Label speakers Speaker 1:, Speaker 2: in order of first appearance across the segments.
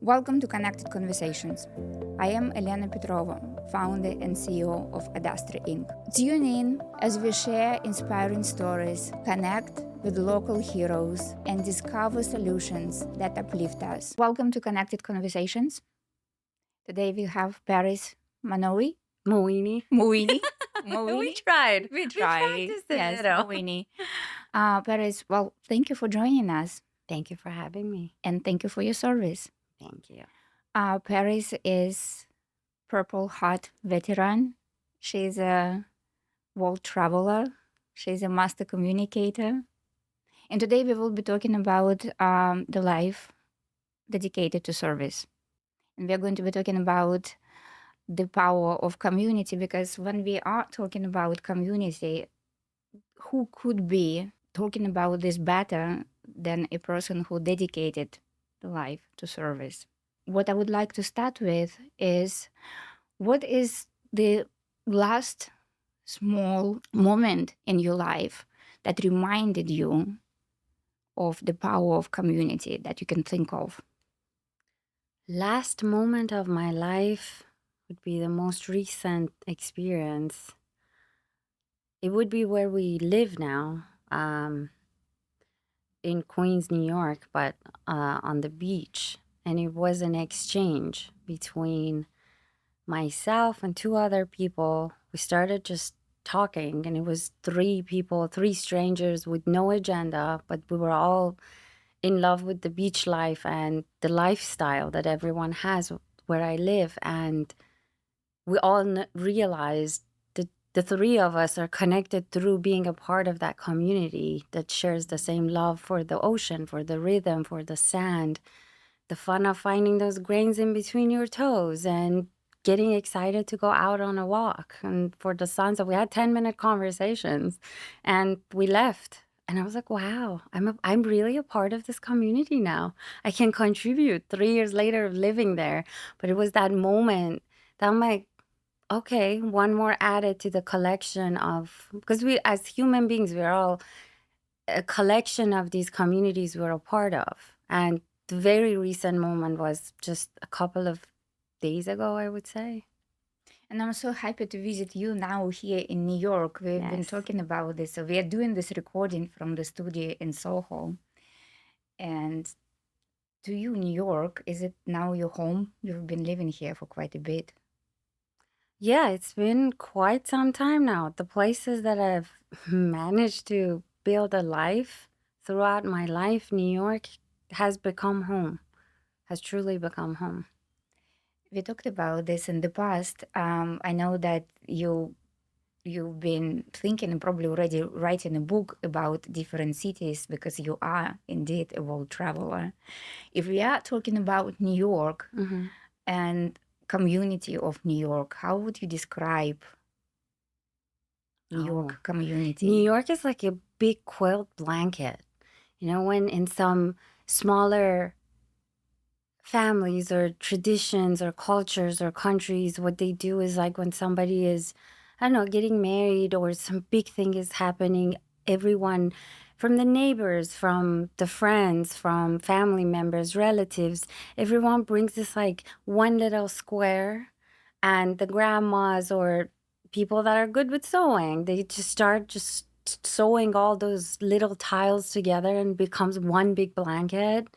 Speaker 1: Welcome to Connected Conversations. I am Elena Petrova, founder and CEO of Ad Astra Inc. Tune in as we share inspiring stories, connect with local heroes, and discover solutions that uplift us. Welcome to Connected Conversations. Today we have Paris Moeini.
Speaker 2: Moeini.
Speaker 1: Moeini.
Speaker 2: We tried.
Speaker 1: We
Speaker 2: practiced a
Speaker 1: Yes,
Speaker 2: little.
Speaker 1: Moeini. Paris, well, thank you for joining us.
Speaker 2: Thank you for having me.
Speaker 1: And thank you for your service.
Speaker 2: Thank you.
Speaker 1: Paris is Purple Heart veteran. She's a world traveler. She's a master communicator. And today we will be talking about the life dedicated to service. And we're going to be talking about the power of community, because when we are talking about community, who could be talking about this better than a person who dedicated the life to service? What I would like to start with is, what is the last small moment in your life that reminded you of the power of community that you can think of?
Speaker 2: Last moment of my life would be the most recent experience. It would be where we live now, in Queens, New York, but on the beach. And it was an exchange between myself and two other people. We started just talking, and it was three people, three strangers with no agenda, but we were all in love with the beach life and the lifestyle that everyone has where I live. And we all realized that the three of us are connected through being a part of that community that shares the same love for the ocean, for the rhythm, for the sand, the fun of finding those grains in between your toes, and getting excited to go out on a walk. And for the sunset, we had 10-minute conversations, and we left. And I was like, wow, I'm really a part of this community now. I can contribute 3 years later of living there. But it was that moment that I'm like, okay, one more added to the collection of, because we, as human beings, we're all a collection of these communities we're a part of. And the very recent moment was just a couple of days ago, I would say.
Speaker 1: And I'm so happy to visit you now here in New York. We've been
Speaker 2: Yes.
Speaker 1: talking about this. So we are doing this recording from the studio in Soho. And to you, New York, is it now your home? You've been living here for quite a bit.
Speaker 2: Yeah, it's been quite some time now. The places that I've managed to build a life throughout my life, New York has become home, has truly become home.
Speaker 1: We talked about this in the past. I know that you've been thinking and probably already writing a book about different cities, because you are indeed a world traveler. If we are talking about New York and community of New York, how would you describe New York community?
Speaker 2: New York is like a big quilt blanket. You know, when in some smaller families or traditions or cultures or countries, what they do is, like, when somebody is, I don't know, getting married or some big thing is happening, everyone from the neighbors, from the friends, from family members, relatives, everyone brings this like one little square, and the grandmas or people that are good with sewing, they just start just sewing all those little tiles together and becomes one big blanket.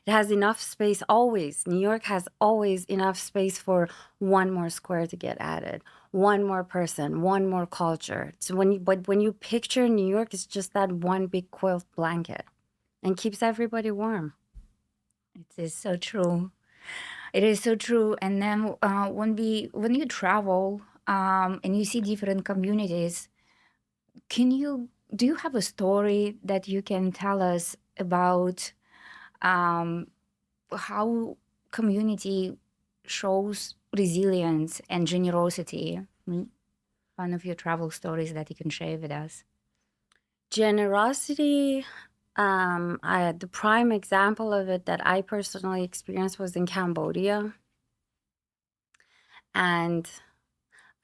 Speaker 2: It has enough space always. New York has always enough space for one more square to get added, one more person, one more culture. So when you picture New York, it's just that one big quilt blanket, and keeps everybody warm.
Speaker 1: It is so true. It is so true. And then when you travel and you see different communities, do you have a story that you can tell us about how community shows resilience and generosity? One of your travel stories that you can share with us.
Speaker 2: Generosity, the prime example of it that I personally experienced was in Cambodia. And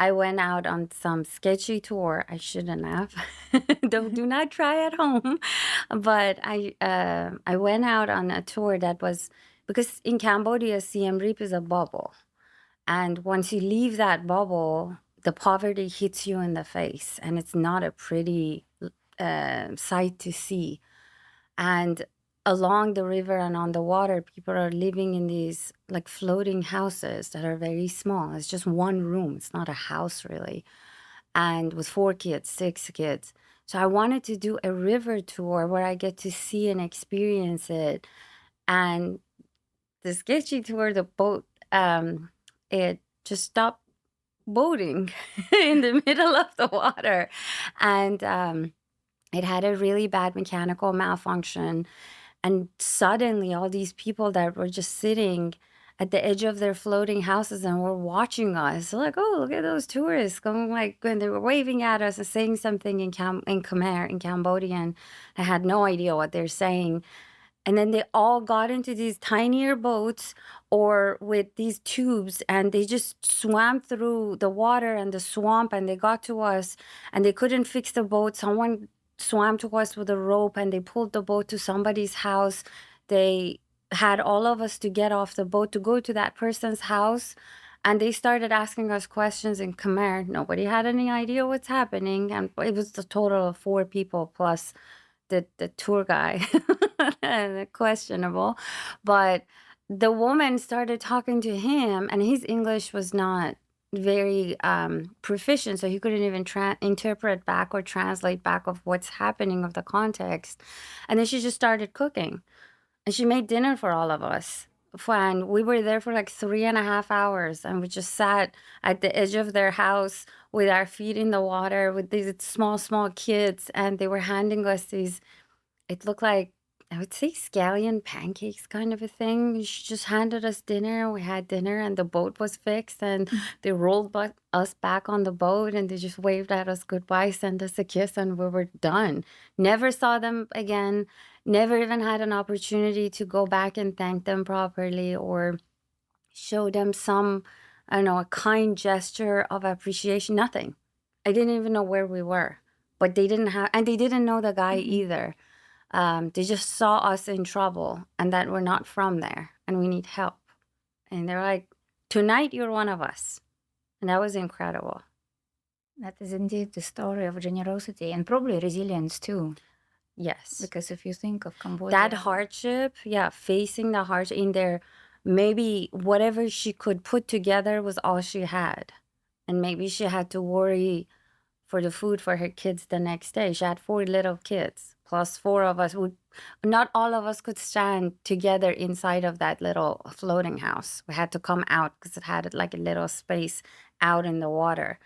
Speaker 2: I went out on some sketchy tour. I shouldn't have. Do not try at home. But I went out on a tour that was because in Cambodia, Siem Reap is a bubble. And once you leave that bubble, the poverty hits you in the face, and it's not a pretty sight to see. And along the river and on the water, people are living in these like floating houses that are very small. It's just one room. It's not a house really. And with 4 kids, 6 kids. So I wanted to do a river tour where I get to see and experience it. And the sketchy tour, the boat, it just stopped boating in the middle of the water. And it had a really bad mechanical malfunction. And suddenly, all these people that were just sitting at the edge of their floating houses and were watching us, like, oh, look at those tourists going, like, when they were waving at us and saying something in Khmer, in Cambodian. I had no idea what they're saying. And then they all got into these tinier boats or with these tubes, and they just swam through the water and the swamp, and they got to us, and they couldn't fix the boat. Someone swam to us with a rope, and they pulled the boat to somebody's house. They had all of us to get off the boat to go to that person's house, and they started asking us questions in Khmer. Nobody had any idea what's happening, and it was a total of 4 people plus the tour guy. Questionable. But the woman started talking to him, and his English was not very proficient, so he couldn't even interpret back or translate back of what's happening of the context. And then she just started cooking, and she made dinner for all of us. And we were there for like 3.5 hours, and we just sat at the edge of their house with our feet in the water with these small kids, and they were handing us these, it looked like, I would say, scallion pancakes kind of a thing. She just handed us dinner. We had dinner, and the boat was fixed, and they rolled us back on the boat, and they just waved at us goodbye, sent us a kiss, and we were done. Never saw them again. Never even had an opportunity to go back and thank them properly or show them some, I don't know, a kind gesture of appreciation. Nothing. I didn't even know where we were, but they didn't have, and they didn't know the guy either. They just saw us in trouble and that we're not from there and we need help. And they're like, tonight you're one of us. And that was incredible.
Speaker 1: That is indeed the story of generosity and probably resilience too.
Speaker 2: Yes.
Speaker 1: Because if you think of Cambodia,
Speaker 2: That hardship, facing the hardship in there, maybe whatever she could put together was all she had. And maybe she had to worry for the food for her kids the next day. She had 4 little kids, plus 4 of us. Not all of us could stand together inside of that little floating house. We had to come out because it had like a little space out in the water.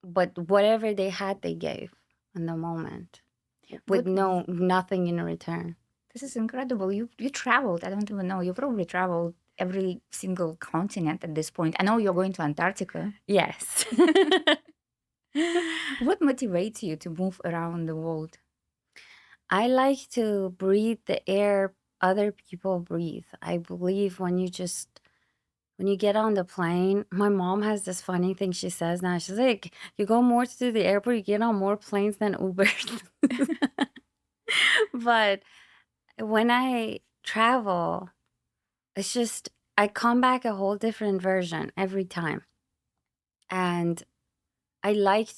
Speaker 2: But whatever they had, they gave in the moment with nothing in return.
Speaker 1: This is incredible. You traveled. I don't even know. You probably traveled every single continent at this point. I know you're going to Antarctica.
Speaker 2: Yes.
Speaker 1: What motivates you to move around the world?
Speaker 2: I like to breathe the air other people breathe. I believe when you get on the plane, my mom has this funny thing she says now. She's like, you go more to the airport, you get on more planes than Ubers. But when I travel, it's just, I come back a whole different version every time. And I like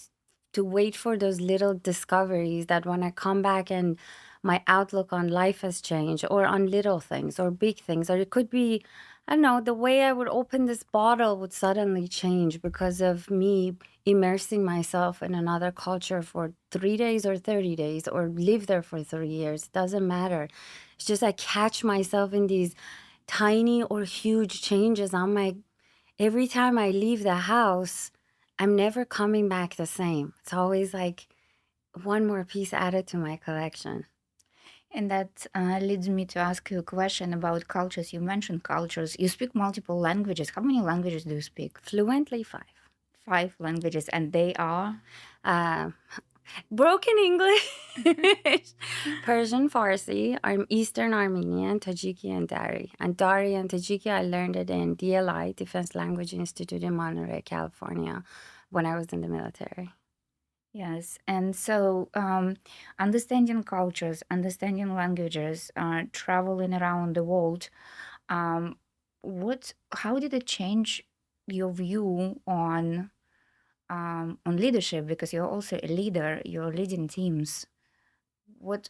Speaker 2: to wait for those little discoveries that when I come back and my outlook on life has changed, or on little things or big things, or it could be, I don't know, the way I would open this bottle would suddenly change because of me immersing myself in another culture for 3 days or 30 days or live there for 3 years. It doesn't matter. It's just I catch myself in these tiny or huge changes. I'm like, every time I leave the house, I'm never coming back the same. It's always like one more piece added to my collection.
Speaker 1: And that leads me to ask you a question about cultures. You mentioned cultures. You speak multiple languages. How many languages do you speak?
Speaker 2: Fluently 5.
Speaker 1: 5 languages, and they are?
Speaker 2: Broken English, Persian, Farsi, Eastern Armenian, Tajiki, and Dari. And Dari and Tajiki, I learned it in DLI, Defense Language Institute in Monterey, California, when I was in the military.
Speaker 1: Yes, and so understanding cultures, understanding languages, traveling around the world, um, how did it change your view on leadership? Because you're also a leader, you're leading teams.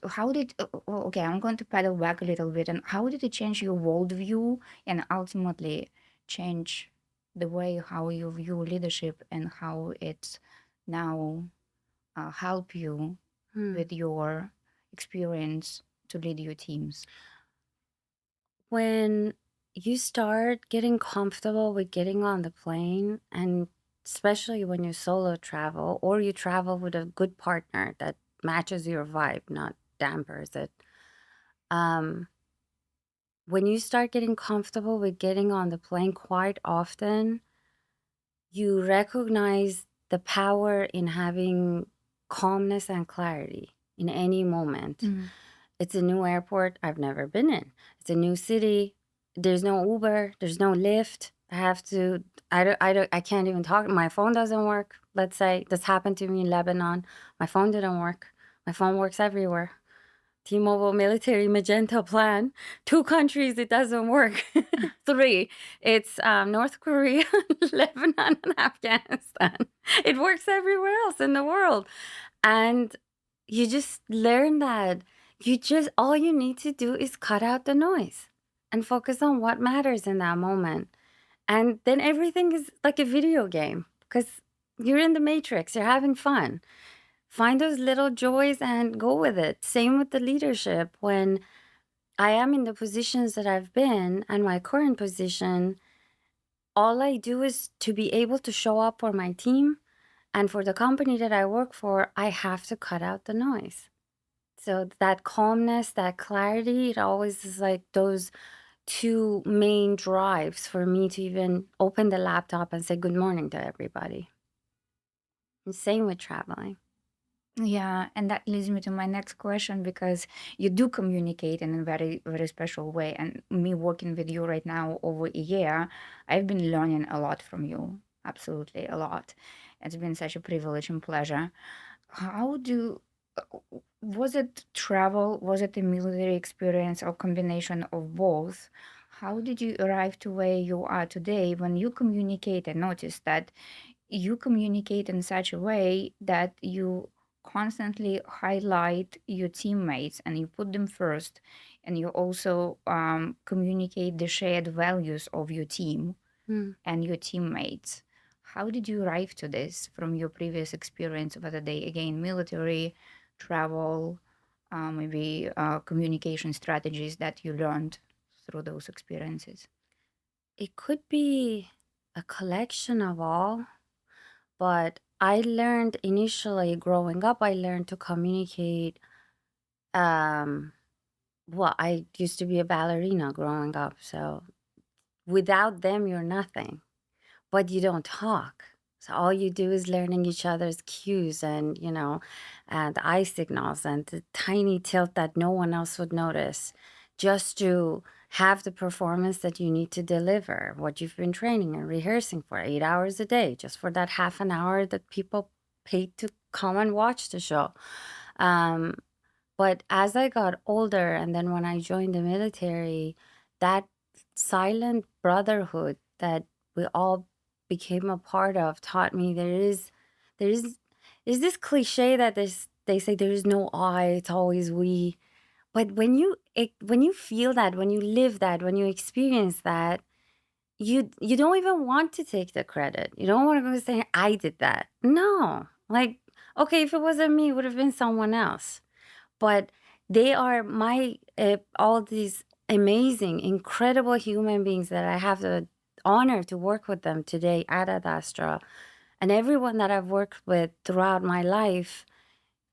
Speaker 1: How did, okay, I'm going to pedal back a little bit. And how did it change your worldview and ultimately change the way how you view leadership and how it's now help you
Speaker 2: Hmm.
Speaker 1: with your experience to lead your teams?
Speaker 2: When you start getting comfortable with getting on the plane, and especially when you solo travel or you travel with a good partner that matches your vibe, not dampers it. Um, when you start getting comfortable with getting on the plane quite often, you recognize the power in having calmness and clarity in any moment.
Speaker 1: Mm.
Speaker 2: It's a new airport I've never been in. It's a new city. There's no Uber. There's no Lyft. I have to. I can't even talk. My phone doesn't work. Let's say this happened to me in Lebanon. My phone didn't work. My phone works everywhere. T-Mobile military magenta plan. 2 countries, it doesn't work. 3, it's North Korea, Lebanon, and Afghanistan. It works everywhere else in the world. And you just learn that all you need to do is cut out the noise and focus on what matters in that moment. And then everything is like a video game because you're in the matrix, you're having fun. Find those little joys and go with it. Same with the leadership. When I am in the positions that I've been and my current position, all I do is to be able to show up for my team and for the company that I work for, I have to cut out the noise. So that calmness, that clarity, it always is like those two main drives for me to even open the laptop and say good morning to everybody. And same with traveling.
Speaker 1: Yeah, and that leads me to my next question because you do communicate in a very, very special way. And me working with you right now over a year, I've been learning a lot from you. Absolutely a lot. It's been such a privilege and pleasure. How do was it travel? Was it a military experience or combination of both? How did you arrive to where you are today when you communicate? I noticed that you communicate in such a way that you constantly highlight your teammates and you put them first, and you also communicate the shared values of your team
Speaker 2: Hmm.
Speaker 1: and your teammates. How did you arrive to this from your previous experience, whether they, again, military, travel, maybe communication strategies that you learned through those experiences?
Speaker 2: It could be a collection of all, but I learned initially growing up, I learned to communicate. Um, well, I used to be a ballerina growing up, so without them, you're nothing. But you don't talk. So all you do is learning each other's cues and, and eye signals and the tiny tilt that no one else would notice just to have the performance that you need to deliver, what you've been training and rehearsing for 8 hours a day, just for that half an hour that people paid to come and watch the show. Um, but as I got older, and then when I joined the military, that silent brotherhood that we all became a part of taught me there is this cliche that they say there is no I, it's always we. But when you feel that, when you live that, when you experience that, you don't even want to take the credit. You don't want to go say I did that. No, like okay, if it wasn't me, it would have been someone else. But they are my all these amazing, incredible human beings that I have the honor to work with them today at Ad Astra, and everyone that I've worked with throughout my life.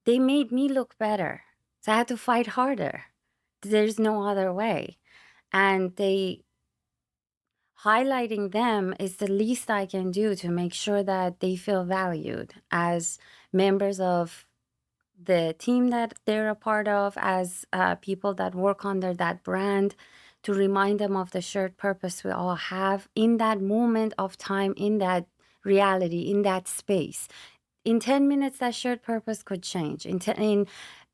Speaker 2: They made me look better, so I had to fight harder. There's no other way, and they highlighting them is the least I can do to make sure that they feel valued as members of the team that they're a part of, as people that work under that brand, to remind them of the shared purpose we all have in that moment of time, in that reality, in that space. in 10 minutes, that shared purpose could change. In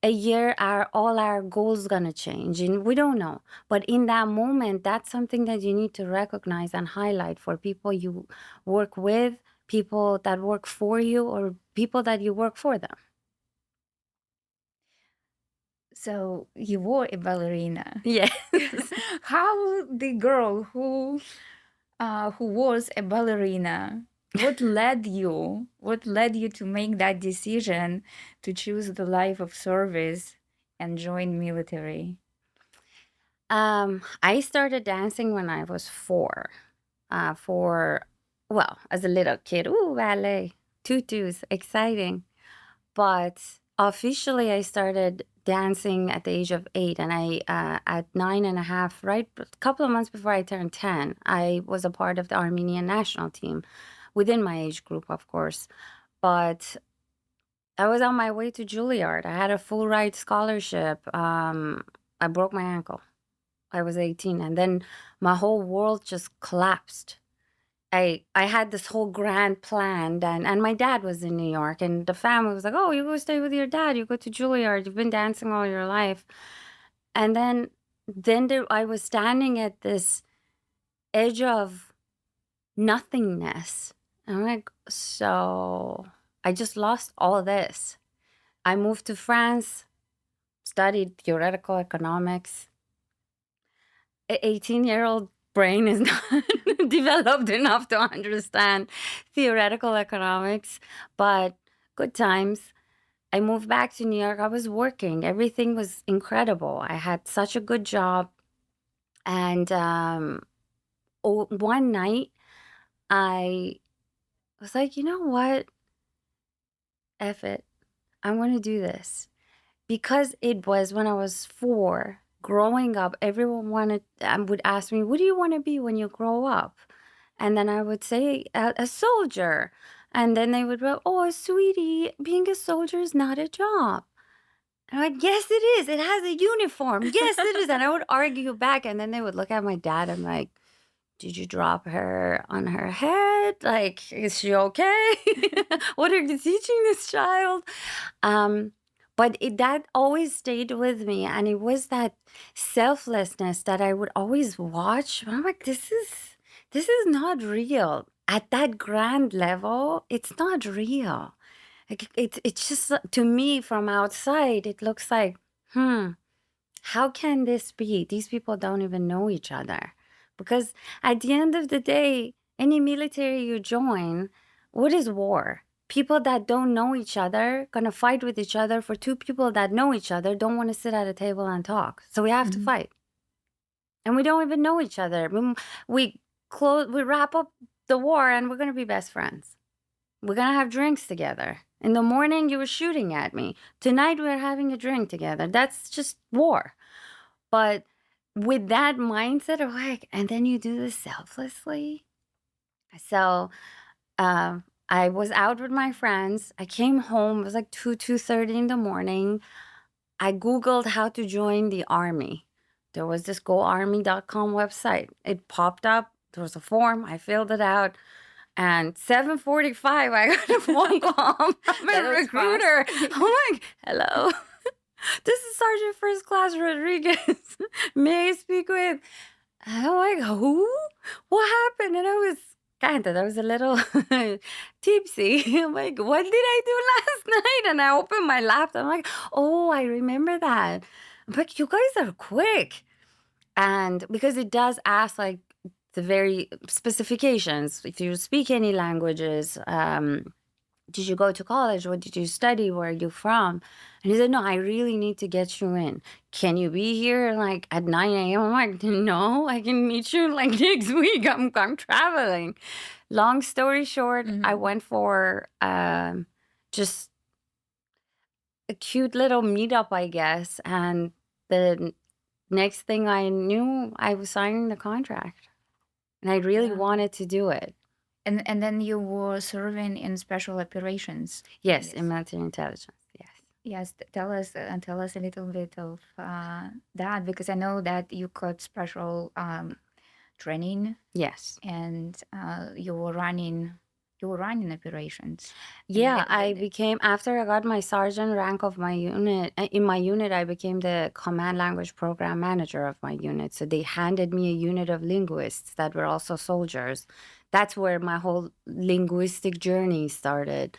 Speaker 2: a year, all our goals gonna change, and we don't know. But in that moment, that's something that you need to recognize and highlight for people you work with, people that work for you, or people that you work for them.
Speaker 1: So you were a ballerina.
Speaker 2: Yes.
Speaker 1: How the girl who was a ballerina, what led you? What led you to make that decision to choose the life of service and join military?
Speaker 2: I started dancing when I was 4. As a little kid, ooh, ballet, tutus, exciting. But officially, I started dancing at the age of 8, and at 9.5, right, a couple of months before I turned 10, I was a part of the Armenian national team, within my age group, of course. But I was on my way to Juilliard. I had a full ride scholarship. I broke my ankle. I was 18, and then my whole world just collapsed. I had this whole grand plan, and my dad was in New York, and the family was like, "Oh, you go stay with your dad. You go to Juilliard. You've been dancing all your life." And then I was standing at this edge of nothingness. And I'm like, so I just lost all this. I moved to France, studied theoretical economics. An 18-year-old brain is not developed enough to understand theoretical economics, but good times. I moved back to New York. I was working. Everything was incredible. I had such a good job. And one night, I was like, you know what? F it. I'm going to do this. Because it was when I was 4, growing up, everyone would ask me, "What do you want to be when you grow up?" And then I would say, "A soldier." And then they would go, "Oh, sweetie, being a soldier is not a job." And I'm like, "Yes, it is. It has a uniform. Yes, it is." And I would argue back. And then they would look at my dad. I'm like, "Did you drop her on her head? Like, is she okay? What are you teaching this child?" Um, but that always stayed with me, and it was that selflessness that I would always watch. I'm like, this is not real. At that grand level, it's not real. Like, it's just to me from outside, it looks like, how can this be? These people don't even know each other. Because at the end of the day, any military you join, what is war? People that don't know each other gonna fight with each other for two people that know each other don't want to sit at a table and talk. So we have to fight. And we don't even know each other. We wrap up the war and we're gonna be best friends. We're gonna have drinks together. In the morning, you were shooting at me. Tonight, we're having a drink together. That's just war. But with that mindset of like, and then you do this selflessly. So I was out with my friends. I came home. It was like 2:30 in the morning. I Googled how to join the army. There was this goarmy.com website. It popped up. There was a form. I filled it out. And 7:45, I got a phone call from a recruiter. I'm like, "Hello, this is Sergeant First Class Rodriguez. May I speak with?" I'm like, "Who? What happened?" And I was a little tipsy. I'm like, "What did I do last night?" And I opened my laptop. I'm like, "Oh, I remember that." I'm like, "You guys are quick." And because it does ask like the very specifications, if you speak any languages, did you go to college? What did you study? Where are you from? And he said, "No, I really need to get you in. Can you be here like at 9 a.m.?" I'm like, "No, I can meet you like next week. I'm traveling." Long story short, I went for just a cute little meetup, I guess. And the next thing I knew, I was signing the contract. And I really wanted to do it.
Speaker 1: And then you were serving in special operations.
Speaker 2: Yes, in military intelligence. Yes.
Speaker 1: Yes, tell us a little bit of that, because I know that you got special training.
Speaker 2: Yes.
Speaker 1: And you were running you were running operations and
Speaker 2: Yeah,
Speaker 1: head of
Speaker 2: I
Speaker 1: it.
Speaker 2: became after I got my sergeant rank of my unit. In my unit, I became the command language program manager of my unit. So they handed me a unit of linguists that were also soldiers. That's where my whole linguistic journey started.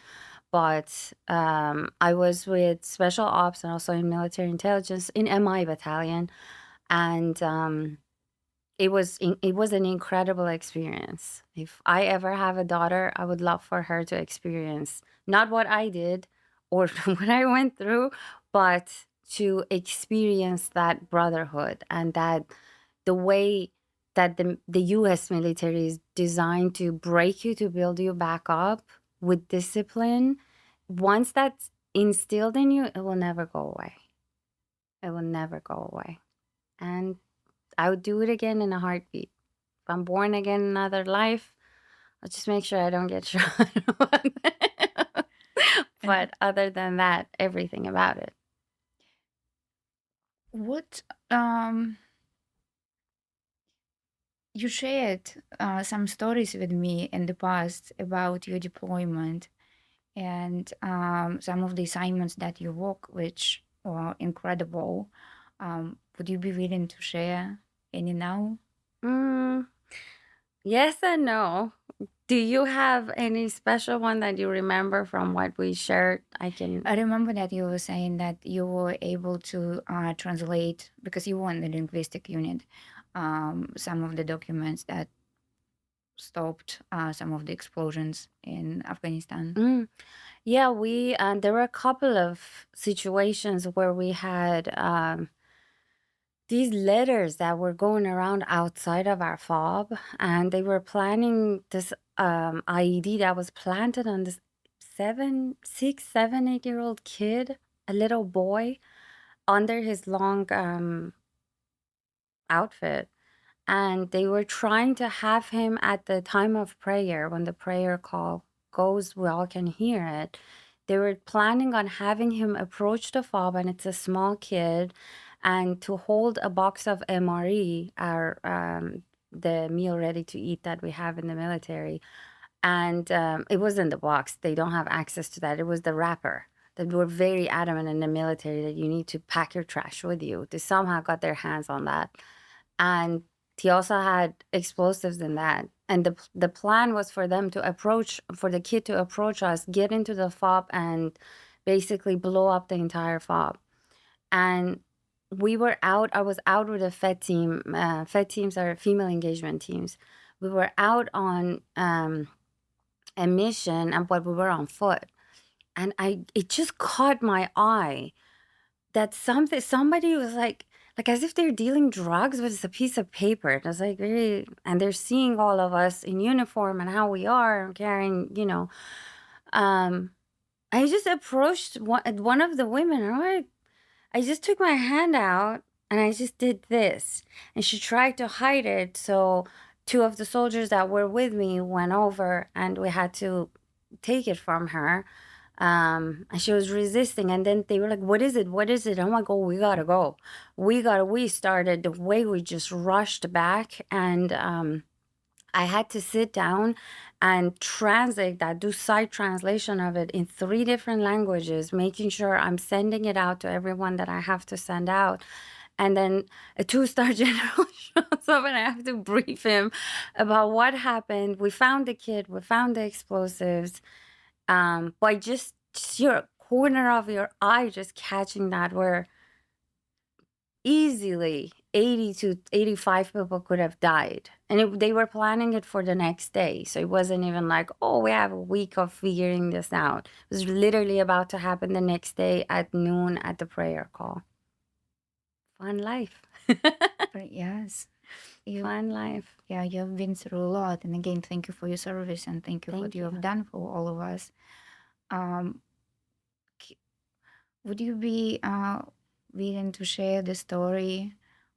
Speaker 2: But I was with special ops and also in military intelligence in MI battalion, and it was an incredible experience. If I ever have a daughter, I would love for her to experience not what I did or what I went through, but to experience that brotherhood and that the way that the US military is designed to break you to build you back up with discipline. Once that's instilled in you, it will never go away. It will never go away. And I would do it again in a heartbeat. If I'm born again in another life, I'll just make sure I don't get shot.
Speaker 1: And
Speaker 2: But other than that, everything about it.
Speaker 1: what you shared some stories with me in the past about your deployment and some of the assignments that you work, which are incredible. Would you be willing to share any now?
Speaker 2: Mm, yes and no. Do you have any special one that you remember from what we shared? I can.
Speaker 1: I remember that you were saying that you were able to translate, because you were in the linguistic unit, some of the documents that stopped some of the explosions in Afghanistan.
Speaker 2: Mm, yeah, we there were a couple of situations where we had these letters that were going around outside of our fob, and they were planning this IED that was planted on this 8-year-old kid, a little boy, under his long outfit. And they were trying to have him at the time of prayer, when the prayer call goes, we all can hear it. They were planning on having him approach the fob, and it's a small kid, and to hold a box of MRE, our the meal ready to eat that we have in the military. And it was in the box. They don't have access to that. It was the wrapper. That were very adamant in the military that you need to pack your trash with you. They somehow got their hands on that. And he also had explosives in that. And the plan was for them to approach, for the kid to approach us, get into the fob, and basically blow up the entire fob. And we were out. I was out with a Fed team. Fed teams are female engagement teams. We were out on a mission, and but we were on foot. And it just caught my eye that somebody was like as if they're dealing drugs, but it's a piece of paper. It was like very, and they're seeing all of us in uniform and how we are carrying. Um, I just approached one of the women, and I just took my hand out and I just did this, and she tried to hide it. So two of the soldiers that were with me went over, and we had to take it from her. And she was resisting, and then they were like, "What is it? What is it?" I'm like, "Oh, we gotta go. We started the way we just rushed back, and I had to sit down and translate that, do side translation of it in 3 different languages, making sure I'm sending it out to everyone that I have to send out. And then a two-star general shows up, and I have to brief him about what happened. We found the kid, we found the explosives. By just your corner of your eye, just catching that, where easily 80 to 85 people could have died. And they were planning it for the next day. So it wasn't even like, oh, we have a week of figuring this out. It was literally about to happen the next day at noon at the prayer call. Fun life.
Speaker 1: But yes, you
Speaker 2: Fun life.
Speaker 1: yeah, you've been through a lot. And again, thank you for your service and thank you for what
Speaker 2: Thank
Speaker 1: you
Speaker 2: you.
Speaker 1: have done for all of us. Um, k- would you be willing to share the story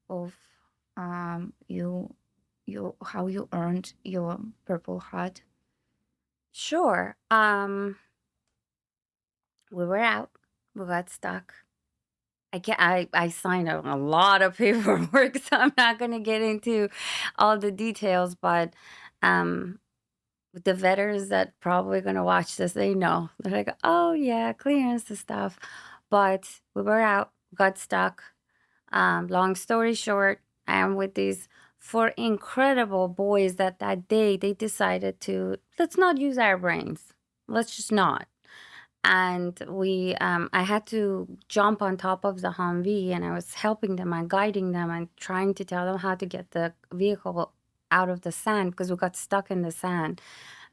Speaker 1: of you how you earned your Purple Heart?
Speaker 2: Sure. We were out. We got stuck. I signed a lot of paperwork, so I'm not gonna get into all the details, but, um, the veterans that probably gonna watch this, they know. They're like, "Oh, yeah, clearance and stuff." But we were out, got stuck. Long story short, I'm with these 4 incredible boys that day, they decided to, "Let's not use our brains. Let's just not." And I had to jump on top of the Humvee, and I was helping them and guiding them and trying to tell them how to get the vehicle out of the sand because we got stuck in the sand.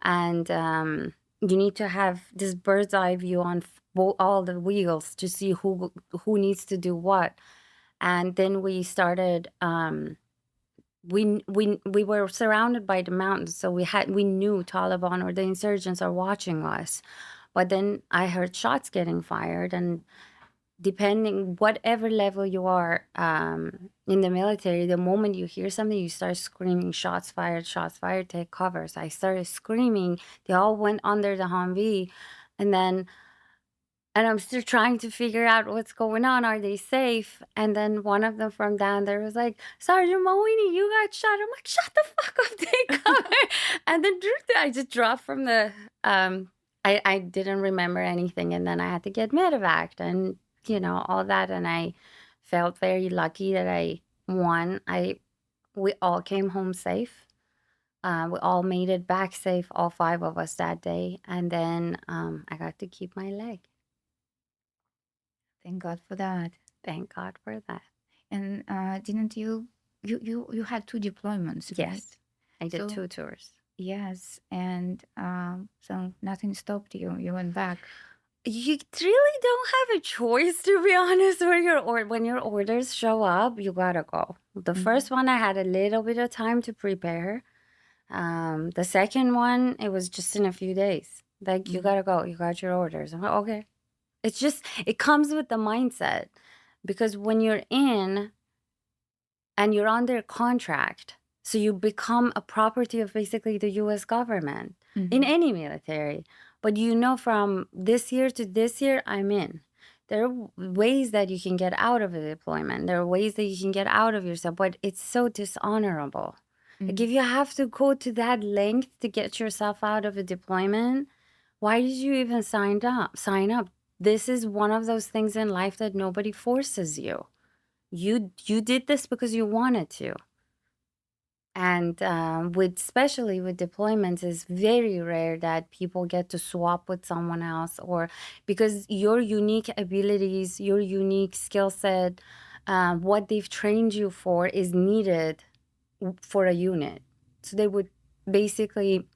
Speaker 2: And you need to have this bird's eye view on all the wheels to see who needs to do what. And then we started. We were surrounded by the mountains, so we knew Taliban or the insurgents are watching us. But then I heard shots getting fired, and depending whatever level you are in the military, the moment you hear something, you start screaming, shots fired, take cover. So I started screaming. They all went under the Humvee, and then and I'm still trying to figure out what's going on. Are they safe? And then one of them from down there was like, "Sergeant Moeini, you got shot." I'm like, "Shut the fuck up, take cover." And then I just dropped from the I didn't remember anything, and then I had to get medevaced and all that, and I felt very lucky that I won. We all came home safe. We all made it back safe, all 5 of us that day, and then I got to keep my leg.
Speaker 1: Thank God for that.
Speaker 2: Thank God for that.
Speaker 1: And didn't you had 2 deployments, right?
Speaker 2: Yes, I did
Speaker 1: So
Speaker 2: 2 tours.
Speaker 1: yes, and so nothing stopped you. You went back.
Speaker 2: You really don't have a choice, to be honest. When your orders show up, you gotta go. The first one, I had a little bit of time to prepare. The second one, it was just in a few days. Like, you gotta go. You got your orders. I'm like, okay. It's just, it comes with the mindset. Because when you're in and you're under contract, so you become a property of basically the US government in any military. But from this year to this year, I'm in. There are ways that you can get out of a deployment. There are ways that you can get out of yourself, but it's so dishonorable. Like, if you have to go to that length to get yourself out of a deployment, why did you even sign up? This is one of those things in life that nobody forces you. You did this because you wanted to. And especially with deployments, it's very rare that people get to swap with someone else, or because your unique abilities, your unique skill set, what they've trained you for is needed for a unit. So they would basically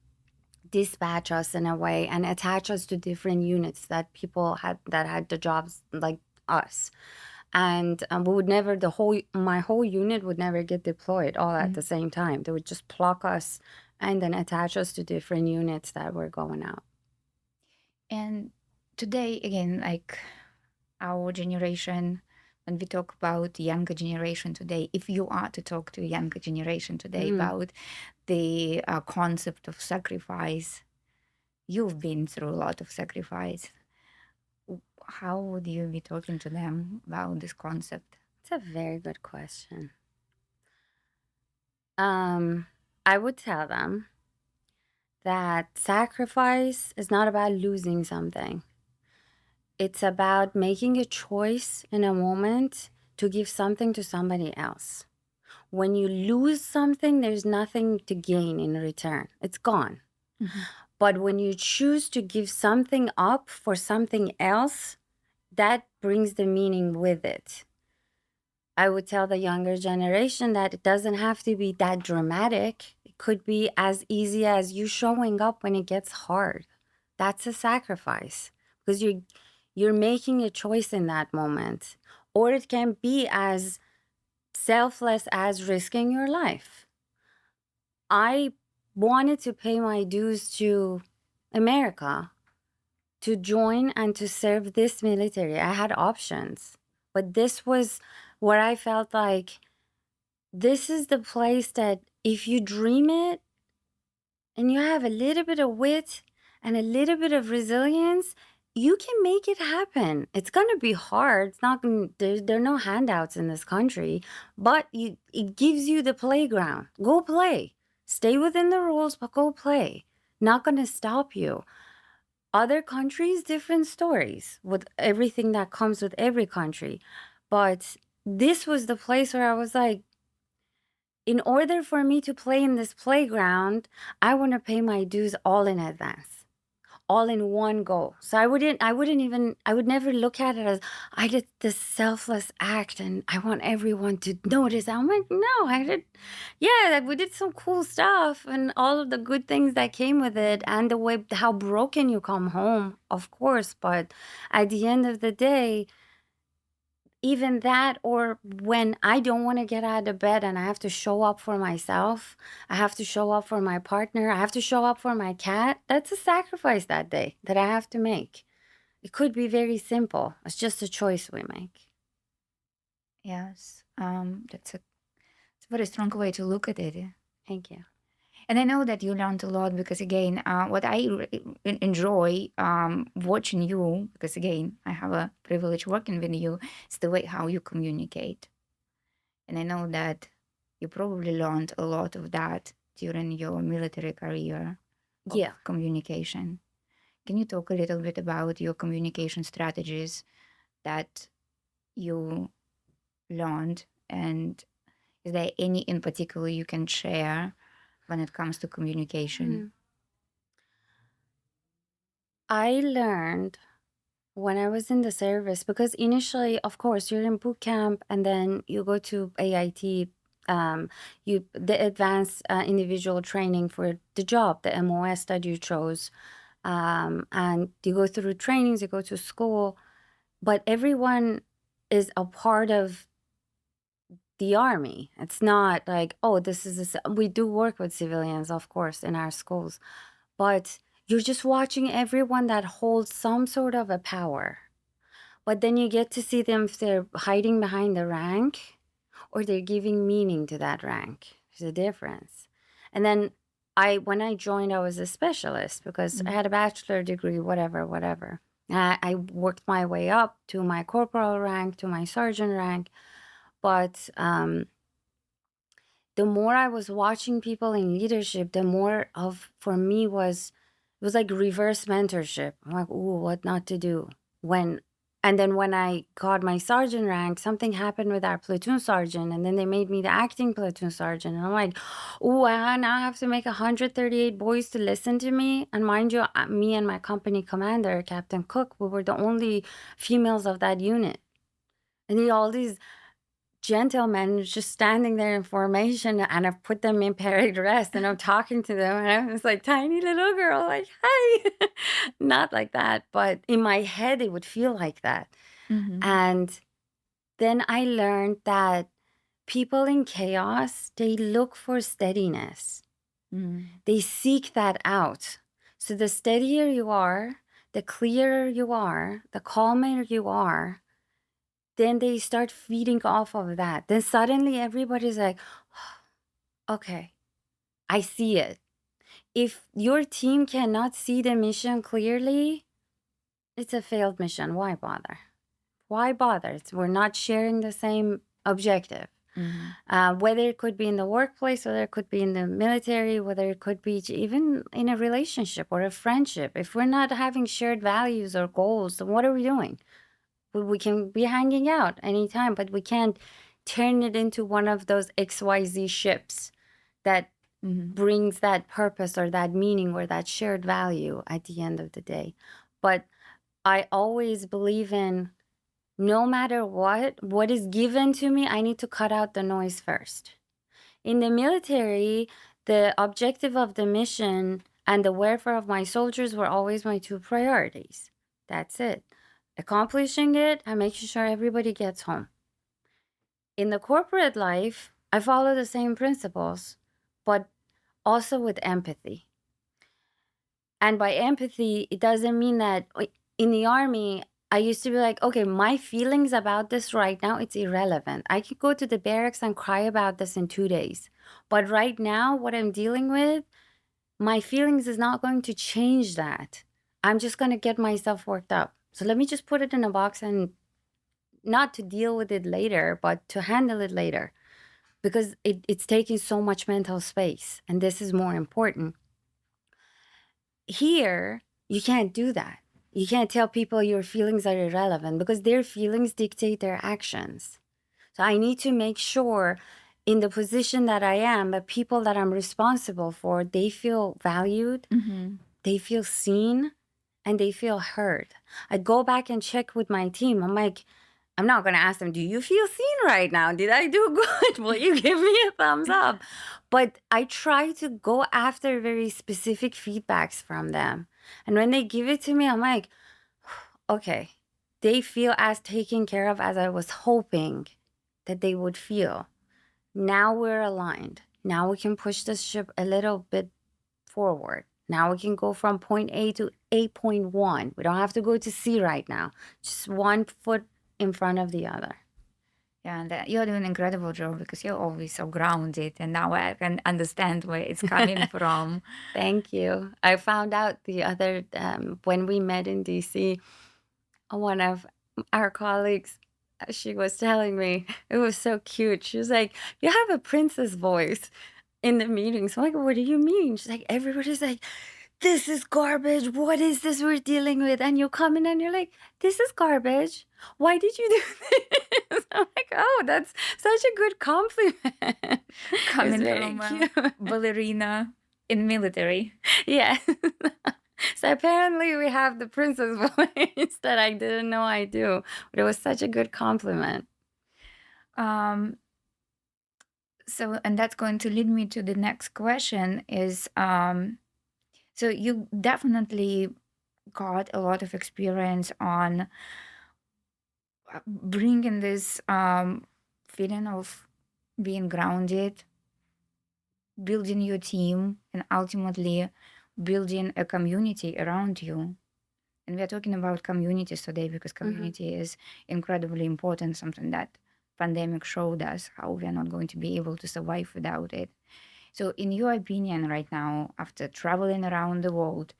Speaker 2: dispatch us in a way and attach us to different units that people had the jobs like us. And we would never, my whole unit would never get deployed all at the same time. They would just pluck us and then attach us to different units that were going out.
Speaker 1: And today, again, like our generation, when we talk about younger generation today, if you are to talk to younger generation today about the concept of sacrifice, you've been through a lot of sacrifice. How would you be talking to them about this concept?
Speaker 2: It's a very good question. I would tell them that sacrifice is not about losing something. It's about making a choice in a moment to give something to somebody else. When you lose something, there's nothing to gain in return. It's gone. But when you choose to give something up for something else, that brings the meaning with it. I would tell the younger generation that it doesn't have to be that dramatic. It could be as easy as you showing up when it gets hard. That's a sacrifice because you're making a choice in that moment. Or it can be as selfless as risking your life. I wanted to pay my dues to America to join and to serve this military. I had options, but this was where I felt like this is the place that if you dream it and you have a little bit of wit and a little bit of resilience, you can make it happen. It's going to be hard. It's not going there are no handouts in this country, but it gives you the playground. Go play. Stay within the rules, but go play. Not going to stop you. Other countries, different stories with everything that comes with every country. But this was the place where I was like, in order for me to play in this playground, I want to pay my dues all in advance, all in one go. So I would never look at it as I did this selfless act and I want everyone to notice. I'm like, no, I did, yeah, we did some cool stuff and all of the good things that came with it and the way how broken you come home, of course. But at the end of the day, even that, or when I don't want to get out of bed and I have to show up for myself, I have to show up for my partner, I have to show up for my cat, that's a sacrifice that day that I have to make. It could be very simple. It's just a choice we make.
Speaker 1: Yes, it's a very strong way to look at it.
Speaker 2: Thank you.
Speaker 1: And I know that you learned a lot because, again, what I enjoy watching you, because, again, I have a privilege working with you, it's the way how you communicate. And I know that you probably learned a lot of that during your military career of
Speaker 2: Yeah.
Speaker 1: communication. Can you talk a little bit about your communication strategies that you learned? And is there any in particular you can share when it comes to communication?
Speaker 2: I learned when I was in the service, because initially, of course, you're in boot camp and then you go to AIT, the advanced individual training for the job, the MOS that you chose. And you go through trainings, you go to school, but everyone is a part of the army. It's not like, oh, this is we do work with civilians, of course, in our schools, but you're just watching everyone that holds some sort of a power. But then you get to see them if they're hiding behind the rank or they're giving meaning to that rank. There's a difference. And then when I joined, I was a specialist because I had a bachelor degree, whatever. I worked my way up to my corporal rank, to my sergeant rank. But the more I was watching people in leadership, the more of, for me, it was like reverse mentorship. I'm like, ooh, what not to do. And then when I got my sergeant rank, something happened with our platoon sergeant, and then they made me the acting platoon sergeant. And I'm like, ooh, I now have to make 138 boys to listen to me. And mind you, me and my company commander, Captain Cook, we were the only females of that unit. And all these gentlemen just standing there in formation, and I've put them in parade rest and I'm talking to them and I was like tiny little girl, like, hi. Not like that, but in my head it would feel like that. And then I learned that people in chaos, they look for steadiness. They seek that out. So the steadier you are, the clearer you are, the calmer you are, then they start feeding off of that. Then suddenly everybody's like, okay, I see it. If your team cannot see the mission clearly, it's a failed mission. Why bother? Why bother? We're not sharing the same objective. Whether it could be in the workplace, whether it could be in the military, whether it could be even in a relationship or a friendship. If we're not having shared values or goals, then what are we doing? We can be hanging out anytime, but we can't turn it into one of those XYZ ships that brings that purpose or that meaning or that shared value at the end of the day. But I always believe in, no matter what is given to me, I need to cut out the noise first. In the military, the objective of the mission and the welfare of my soldiers were always my two priorities. That's it. Accomplishing it and making sure everybody gets home. In the corporate life, I follow the same principles, but also with empathy. And by empathy, it doesn't mean that in the army, I used to be like, okay, my feelings about this right now, it's irrelevant. I could go to the barracks and cry about this in 2 days. But right now, what I'm dealing with, my feelings is not going to change that. I'm just going to get myself worked up. So let me just put it in a box and not to deal with it later, but to handle it later, because it's taking so much mental space. And this is more important. here, you can't do that. You can't tell people your feelings are irrelevant because their feelings dictate their actions. So I need to make sure in the position that I am, the people that I'm responsible for, they feel valued, they feel seen, and they feel heard. I go back and check with my team. I'm like, I'm not going to ask them, do you feel seen right now? Did I do good? Will you give me a thumbs up? But I try to go after very specific feedbacks from them. And when they give it to me, I'm like, okay, they feel as taken care of as I was hoping that they would feel. Now we're aligned. Now we can push this ship a little bit forward. Now we can go from point A to 8.1. We don't have to go to C right now. Just one foot in front of the other.
Speaker 1: Yeah, and you're doing an incredible job because you're always so grounded, and now I can understand where it's coming from.
Speaker 2: Thank you. I found out the other, when we met in DC, one of our colleagues, she was telling me, it was so cute. She was like, you have a princess voice in the meetings. I'm like, what do you mean? She's like, everybody's like, this is garbage. What is this we're dealing with? And you come in and you're like, this is garbage. Why did you do this? I'm like, oh, that's such a good compliment.
Speaker 1: Coming
Speaker 2: very
Speaker 1: from a
Speaker 2: cute.
Speaker 1: ballerina in military.
Speaker 2: Yeah. So apparently we have the princess voice that I didn't know I do. But it was such a good compliment.
Speaker 1: Um, so, and that's going to lead me to the next question is, so you definitely got a lot of experience on bringing this feeling of being grounded, building your team, and ultimately building a community around you. And we are talking about communities today because community is incredibly important, something that pandemic showed us how we are not going to be able to survive without it. So in your opinion right now, after traveling around the world,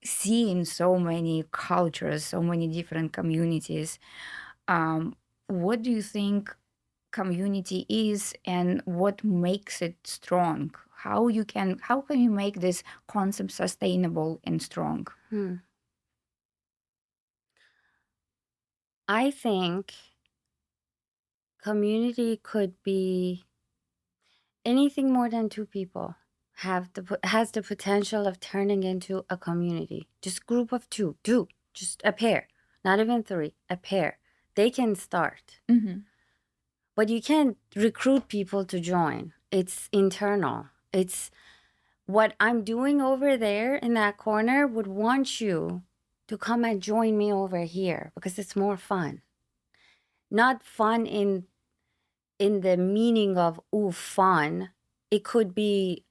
Speaker 1: seeing so many cultures, so many different communities, what do you think community is and what makes it strong? How can you make this concept sustainable and strong?
Speaker 2: I think community could be anything more than two people has the potential of turning into a community. Just group of two, just a pair, not even three, a pair. They can start. But you can't recruit people to join. It's internal. It's what I'm doing over there in that corner would want you to come and join me over here because it's more fun. Not fun in the meaning of fun. It could be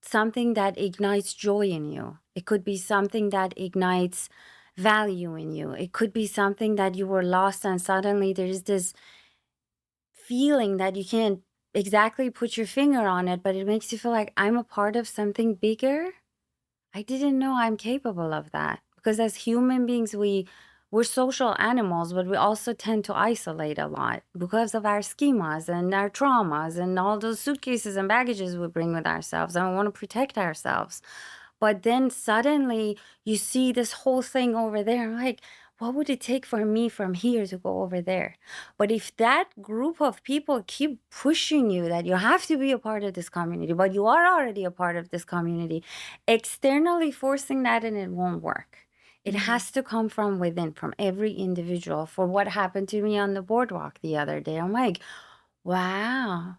Speaker 2: something that ignites joy in you. It could be something that ignites value in you. It could be something that you were lost and suddenly there's this feeling that you can't exactly put your finger on it, but it makes you feel like I'm a part of something bigger. I didn't know I'm capable of that because as human beings, we're social animals, but we also tend to isolate a lot because of our schemas and our traumas and all those suitcases and baggages we bring with ourselves, and we want to protect ourselves. But then suddenly you see this whole thing over there. I'm like, what would it take for me from here to go over there? But if that group of people keep pushing you that you have to be a part of this community, but you are already a part of this community, externally forcing that and it won't work. It has to come from within, from every individual. For what happened to me on the boardwalk the other day, I'm like, wow,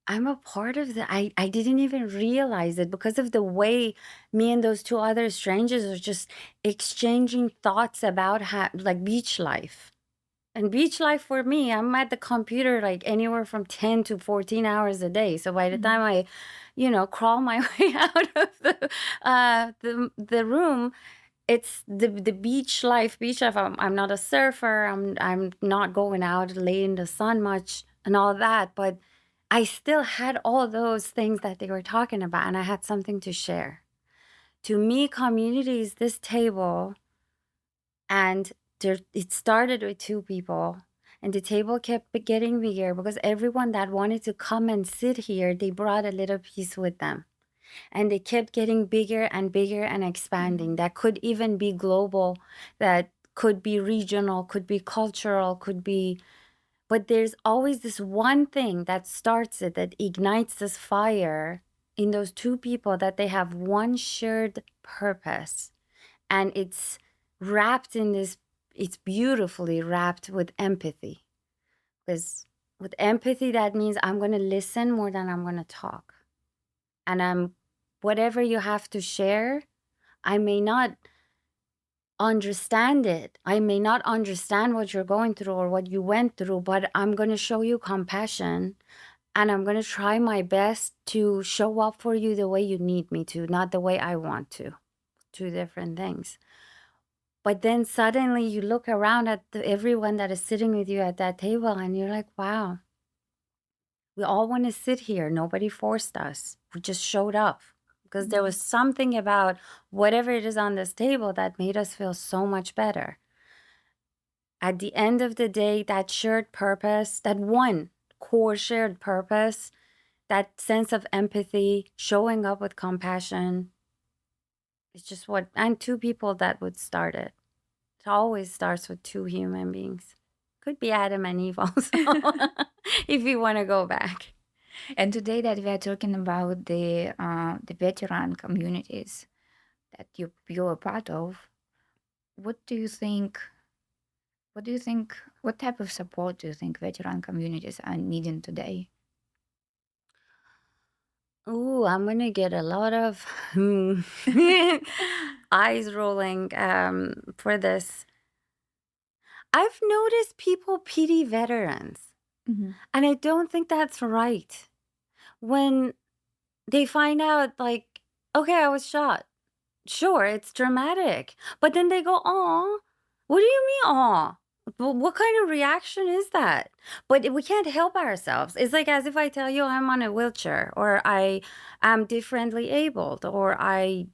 Speaker 2: I'm a part of that. I didn't even realize it because of the way me and those two other strangers are just exchanging thoughts about like beach life. And beach life for me, I'm at the computer like anywhere from 10 to 14 hours a day. So by the time I, crawl my way out of the room, it's the beach life. I'm not a surfer. I'm not going out lay in the sun much and all that, but I still had all those things that they were talking about, and I had something to share. To me, community is this table, and it started with two people, and the table kept getting bigger because everyone that wanted to come and sit here, they brought a little piece with them. and they kept getting bigger and bigger and expanding. That could even be global, that could be regional, could be cultural, could be, but there's always this one thing that starts it, that ignites this fire in those two people, that they have one shared purpose. And it's wrapped in this, it's beautifully wrapped with empathy. Because with empathy, that means I'm going to listen more than I'm going to talk. And whatever you have to share, I may not understand it. I may not understand what you're going through or what you went through, but I'm going to show you compassion, and I'm going to try my best to show up for you the way you need me to, not the way I want to. Two different things. But then suddenly you look around at everyone that is sitting with you at that table, and you're like, wow, we all want to sit here. Nobody forced us. We just showed up because there was something about whatever it is on this table that made us feel so much better. At the end of the day, that shared purpose, that one core shared purpose, that sense of empathy, showing up with compassion, it's just what, and two people that would start it. It always starts with two human beings. Could be Adam and Eve also, if you want to go back.
Speaker 1: And today that we are talking about the veteran communities that you're a part of, what do you think? What do you think? What type of support do you think veteran communities are needing today?
Speaker 2: Ooh, I'm gonna get a lot of eyes rolling for this. I've noticed people pity veterans,
Speaker 1: Mhm.
Speaker 2: and I don't think that's right. When they find out, like, okay, I was shot. Sure, it's dramatic. But then they go, "Aw, what do you mean, aw? What kind of reaction is that?" But we can't help ourselves. It's like as if I tell you I'm on a wheelchair, or I am differently abled, or I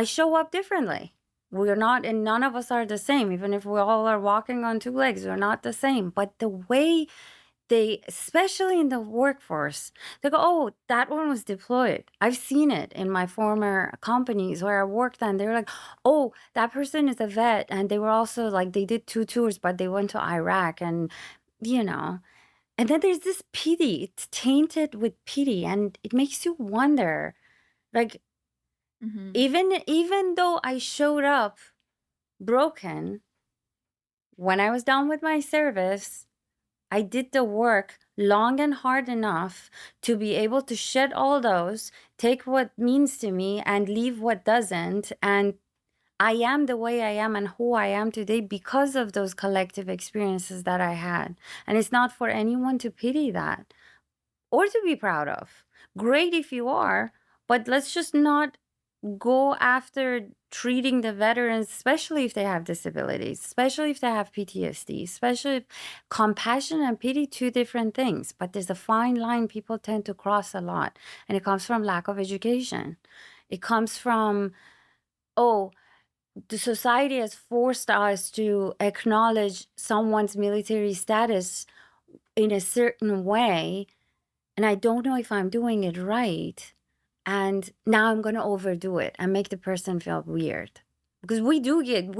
Speaker 2: show up differently. We're not, and none of us are the same. Even if we all are walking on two legs, we're not the same. But the way they, especially in the workforce, they go, "Oh, that one was deployed." I've seen it in my former companies where I worked, and they're like, "Oh, that person is a vet, and they were also like, they did 2 tours, but they went to Iraq," and you know. And then there's this pity. It's tainted with pity, and it makes you wonder, like,
Speaker 1: Mhm.
Speaker 2: even though I showed up broken, when I was done with my service, I did the work long and hard enough to be able to shed all those, take what means to me, and leave what doesn't. And I am the way I am and who I am today because of those collective experiences that I had. And it's not for anyone to pity that or to be proud of. Great if you are, but let's just not go after treating the veterans, especially if they have disabilities, especially if they have PTSD, especially if compassion and pity, two different things. But there's a fine line people tend to cross a lot. And it comes from lack of education. It comes from, oh, the society has forced us to acknowledge someone's military status in a certain way, and I don't know if I'm doing it right. And now I'm going to overdo it and make the person feel weird. Because we do get,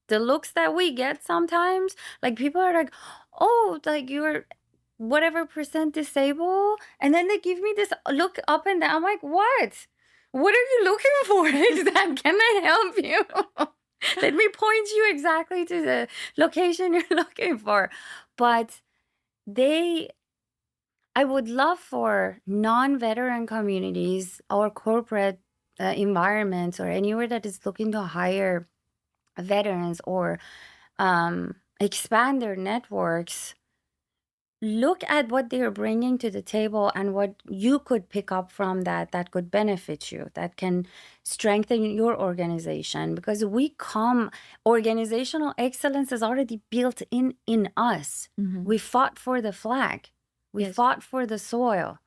Speaker 2: the looks that we get sometimes, like people are like, "Oh, like you're whatever percent disabled." And then they give me this look up and down. I'm like, "What? What are you looking for? Can I help you?" Let me point you exactly to the location you're looking for. But they, I would love for non-veteran communities or corporate environments or anywhere that is looking to hire veterans or expand their networks, look at what they're bringing to the table and what you could pick up from that that could benefit you, that can strengthen your organization. Because organizational excellence is already built in us.
Speaker 1: Mhm.
Speaker 2: We fought for the flag. We
Speaker 1: Yes.
Speaker 2: fought for the soil.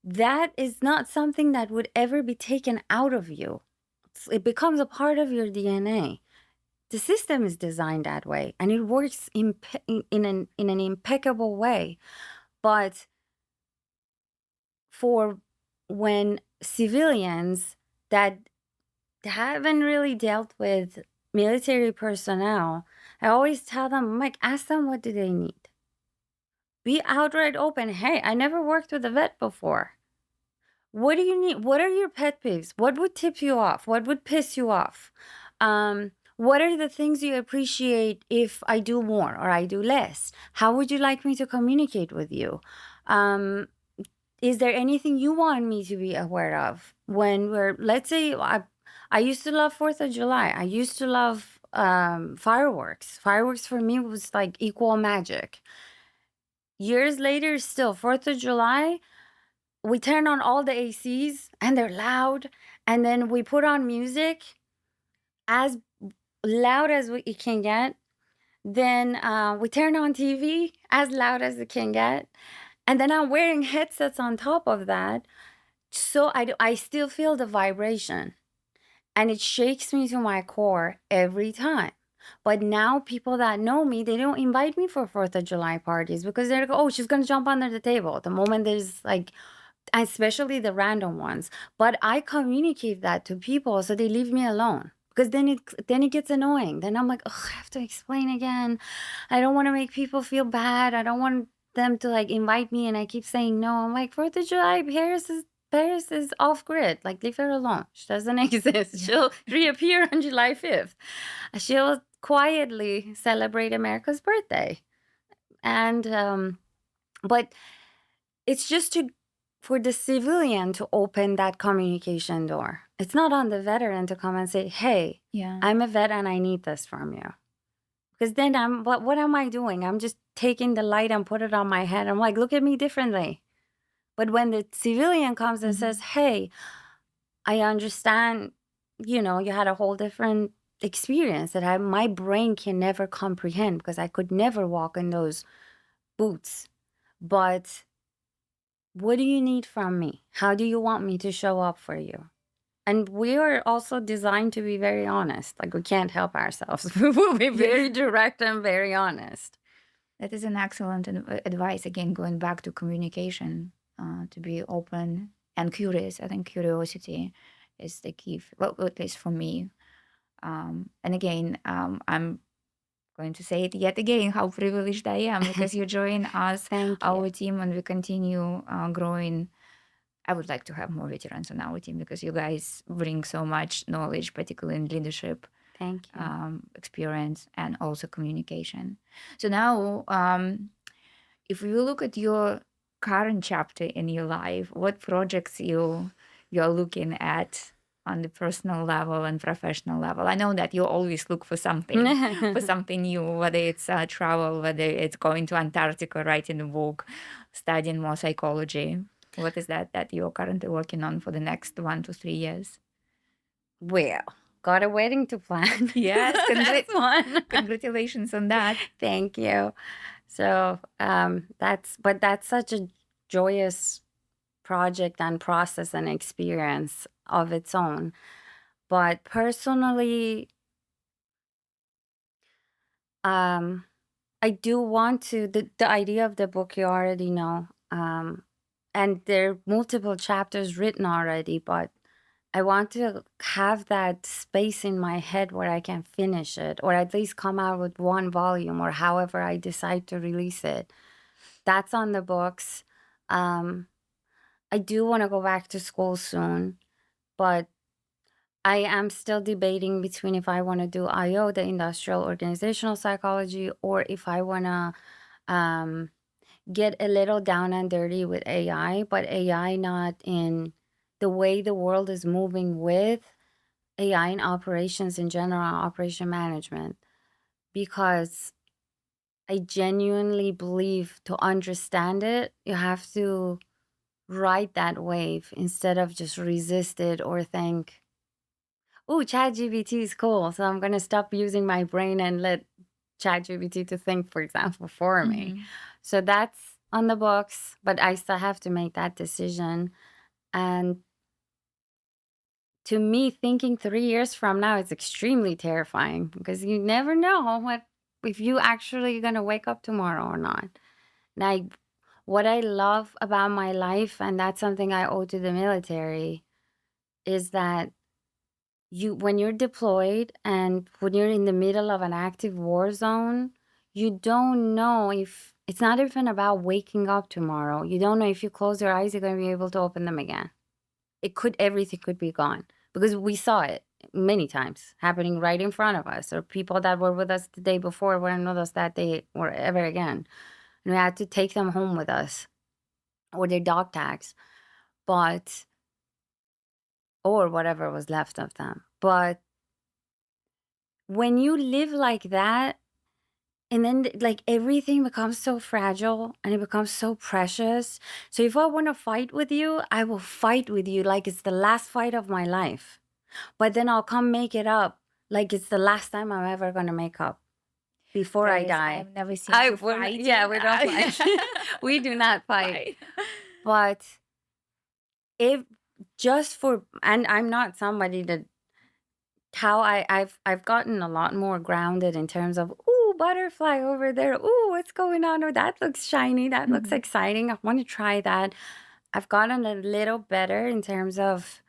Speaker 2: That is not something that would ever be taken out of you. It becomes a part of your DNA. The system is designed that way, and it works in an impeccable way. But for when civilians that haven't really dealt with military personnel, I always tell them, I'm like, ask them what do they need. Be outright open. Hey, I never worked with a vet before. What do you need? What are your pet peeves? What would tip you off? What would piss you off? What are the things you appreciate if I do more or I do less? How would you like me to communicate with you? Um, is there anything you want me to be aware of when we're, let's say, I used to love 4th of July. I used to love fireworks. Fireworks for me was like equal magic. Years later, still, 4th of July, we turn on all the ACs and they're loud. And then we put on music as loud as it can get. Then we turn on TV as loud as it can get. And then I'm wearing headsets on top of that. So I still feel the vibration. And it shakes me to my core every time. But now people that know me, they don't invite me for 4th of July parties because they're like, oh, she's going to jump under the table. The moment there's like, especially the random ones. But I communicate that to people so they leave me alone. Because then it gets annoying. Then I'm like, oh, I have to explain again. I don't want to make people feel bad. I don't want them to like invite me and I keep saying no. I'm like, 4th of July, Paris is off grid. Like, leave her alone. She doesn't exist.
Speaker 1: Yeah.
Speaker 2: She'll reappear on July 5th. She'll quietly celebrate America's birthday. And but it's just for the civilian to open that communication door. It's not on the veteran to come and say, hey,
Speaker 1: Yeah.
Speaker 2: I'm a vet and I need this from you. Because then what am I doing? I'm just taking the light and put it on my head. I'm like, look at me differently. But when the civilian comes and says, hey, I understand, you had a whole different experience that my brain can never comprehend because I could never walk in those boots. But what do you need from me? How do you want me to show up for you? And we are also designed to be very honest. Like, we can't help ourselves. We will be very direct and very honest.
Speaker 1: That is an excellent advice. Again, going back to communication, to be open and curious. I think curiosity is the key, well, at least for me. And again, I'm going to say it yet again, how privileged I am because you join us,
Speaker 2: Thank
Speaker 1: our
Speaker 2: you.
Speaker 1: team, and we continue growing. I would like to have more veterans on our team because you guys bring so much knowledge, particularly in leadership,
Speaker 2: Thank you.
Speaker 1: experience, and also communication. So now, if you look at your current chapter in your life, what projects you're looking at on the personal level and professional level? I know that you always look for something, for something new, whether it's travel, whether it's going to Antarctica, writing a book, studying more psychology. What is that you're currently working on for the next 1 to 3 years?
Speaker 2: Well, got a wedding to plan.
Speaker 1: Yes,
Speaker 2: That's one.
Speaker 1: congratulations on that.
Speaker 2: Thank you. So that's such a joyous project and process and experience of its own. But personally, I do want to, the idea of the book you already know. And there are multiple chapters written already, but I want to have that space in my head where I can finish it, or at least come out with one volume, or however I decide to release it. That's on the books. I do want to go back to school soon, but I am still debating between if I want to do IO, the industrial organizational psychology, or if I want to get a little down and dirty with AI, but AI not in the way the world is moving with AI in operations in general, operation management, because I genuinely believe to understand it, you have to ride that wave instead of just resist it or think, oh, ChatGPT is cool, so I'm going to stop using my brain and let ChatGPT to think, for example, for me. So that's on the books, but I still have to make that decision. And to me, thinking 3 years from now is extremely terrifying because you never know if you actually going to wake up tomorrow or not. And What I love about my life, and that's something I owe to the military, is that when you're deployed and when you're in the middle of an active war zone, you don't know if it's not even about waking up tomorrow. You don't know if you close your eyes, you're going to be able to open them again. Everything could be gone because we saw it many times happening right in front of us, or people that were with us the day before weren't with us that day or ever again. And we had to take them home with us or their dog tags, but, or whatever was left of them. But when you live like that, and then like everything becomes so fragile and it becomes so precious. So if I want to fight with you, I will fight with you like it's the last fight of my life. But then I'll come make it up like it's the last time I'm ever going to make up before I
Speaker 1: Paris,
Speaker 2: die.
Speaker 1: I've never seen you
Speaker 2: Yeah,
Speaker 1: fighting.
Speaker 2: we don't fight. We do not fight.
Speaker 1: Fight.
Speaker 2: But if just for, and I'm not somebody that, how I've gotten a lot more grounded in terms of, ooh, butterfly over there. Ooh, what's going on? Or that looks shiny. That looks
Speaker 1: Mhm.
Speaker 2: exciting. I want to try that. I've gotten a little better in terms of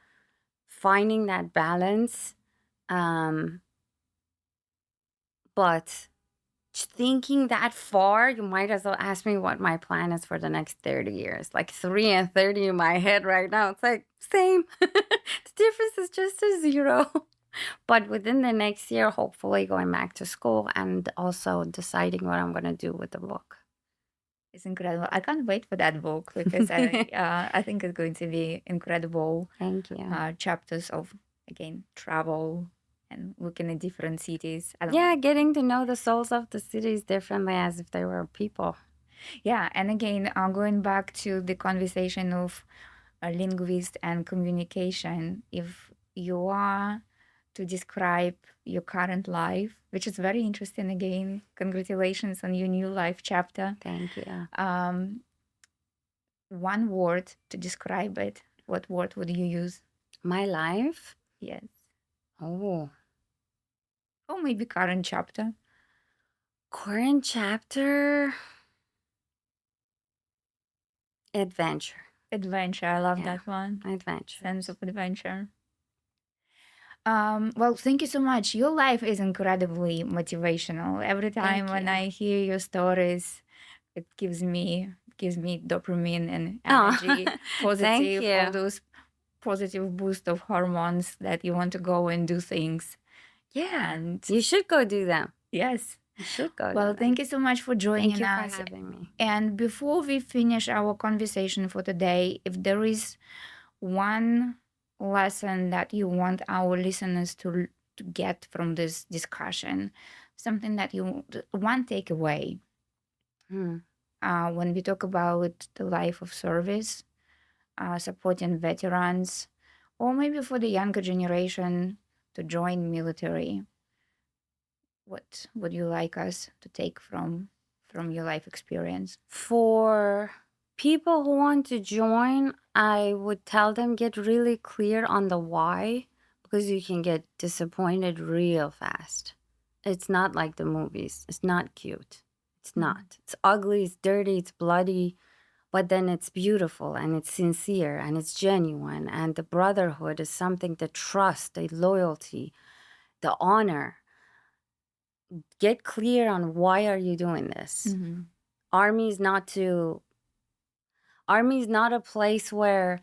Speaker 2: finding that balance. Um, but thinking that far, you might as well ask me what my plan is for the next 30 years. Like 3 and 30 in my head right now. It's like, same. The difference is just a zero. But within the next year, hopefully going back to school and also deciding what I'm going to do with the book.
Speaker 1: It's incredible. I can't wait for that book because I think it's going to be incredible
Speaker 2: Thank you.
Speaker 1: chapters of, again, travel and looking at different cities. I don't
Speaker 2: Yeah,
Speaker 1: know.
Speaker 2: getting to know the souls of the cities differently as if they were people.
Speaker 1: Yeah, and again, going back to the conversation of a linguist and communication, if you are to describe your current life, which is very interesting again, congratulations on your new life chapter.
Speaker 2: Thank you.
Speaker 1: Um, one word to describe it, what word would you use?
Speaker 2: My life?
Speaker 1: Yes.
Speaker 2: Oh,
Speaker 1: Or maybe current chapter.
Speaker 2: current chapter? Adventure.
Speaker 1: Adventure. I love
Speaker 2: Yeah,
Speaker 1: that one.
Speaker 2: adventure.
Speaker 1: Sense of adventure. Well, thank you so much. Your life is incredibly motivational. Every time
Speaker 2: Thank
Speaker 1: when
Speaker 2: you.
Speaker 1: I hear your stories, it gives me dopamine and
Speaker 2: Oh,
Speaker 1: energy,
Speaker 2: thank
Speaker 1: positive, all
Speaker 2: you.
Speaker 1: those positive boost of hormones that you want to go and do things.
Speaker 2: Yeah,
Speaker 1: And
Speaker 2: you should go do them.
Speaker 1: yes,
Speaker 2: You should go do
Speaker 1: well,
Speaker 2: them.
Speaker 1: thank you so much for
Speaker 2: Thank
Speaker 1: joining
Speaker 2: you for
Speaker 1: us.
Speaker 2: having me.
Speaker 1: And before we finish our conversation for today, if there is one lesson that you want our listeners to get from this discussion, something that one takeaway
Speaker 2: Hmm.
Speaker 1: when we talk about the life of service, supporting veterans, or maybe for the younger generation to join military, what would you like us to take from your life experience?
Speaker 2: For people who want to join, I would tell them get really clear on the why because you can get disappointed real fast. It's not like the movies. It's not cute. It's not. It's ugly, it's dirty, it's bloody, but then it's beautiful and it's sincere and it's genuine. And the brotherhood is something, the trust, the loyalty, the honor. Get clear on why are you doing this.
Speaker 1: Mm-hmm.
Speaker 2: Army is not to Army is not a place where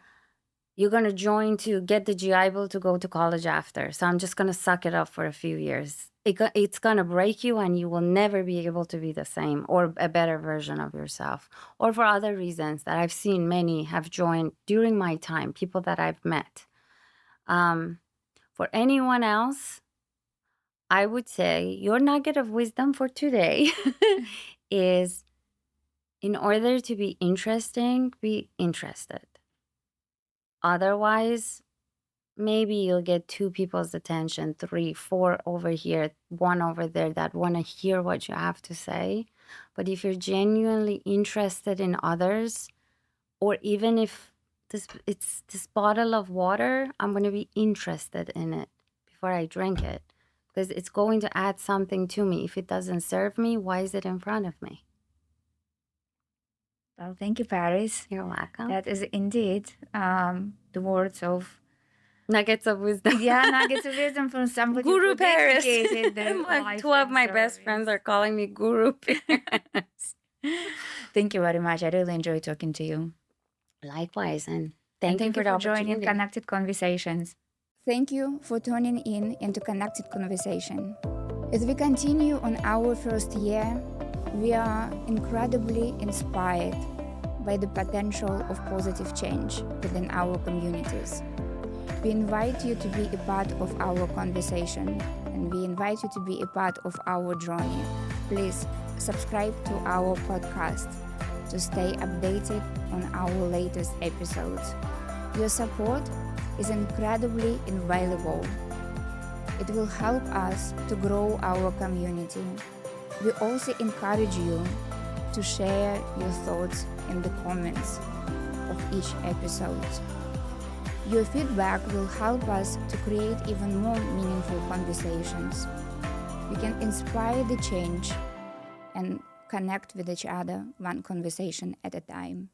Speaker 2: you're going to join to get the GI Bill to go to college after. So I'm just going to suck it up for a few years. It's going to break you and you will never be able to be the same or a better version of yourself. Or for other reasons that I've seen many have joined during my time, people that I've met. For anyone else, I would say your nugget of wisdom for today is in order to be interesting, be interested. Otherwise, maybe you'll get two people's attention, three, four over here, one over there that want to hear what you have to say. But if you're genuinely interested in others, or even if it's this bottle of water, I'm going to be interested in it before I drink it because it's going to add something to me. If it doesn't serve me, why is it in front of me?
Speaker 1: Well, thank you, Paris.
Speaker 2: You're welcome.
Speaker 1: That is indeed the words of
Speaker 2: Nuggets of wisdom.
Speaker 1: nuggets of wisdom from somebody
Speaker 2: Guru
Speaker 1: who
Speaker 2: Paris.
Speaker 1: dedicated their
Speaker 2: Like
Speaker 1: life
Speaker 2: two of
Speaker 1: and
Speaker 2: my best
Speaker 1: service.
Speaker 2: friends are calling me Guru Paris.
Speaker 1: Thank you very much. I really enjoyed talking to you.
Speaker 2: Likewise, and
Speaker 1: And
Speaker 2: thank you for the
Speaker 1: joining
Speaker 2: opportunity.
Speaker 1: Connected Conversations. Thank you for tuning in into Connected Conversation. As we continue on our first year, we are incredibly inspired by the potential of positive change within our communities. We invite you to be a part of our conversation, and we invite you to be a part of our journey. Please subscribe to our podcast to stay updated on our latest episodes. Your support is incredibly invaluable. It will help us to grow our community. We also encourage you to share your thoughts in the comments of each episode. Your feedback will help us to create even more meaningful conversations. We can inspire the change and connect with each other one conversation at a time.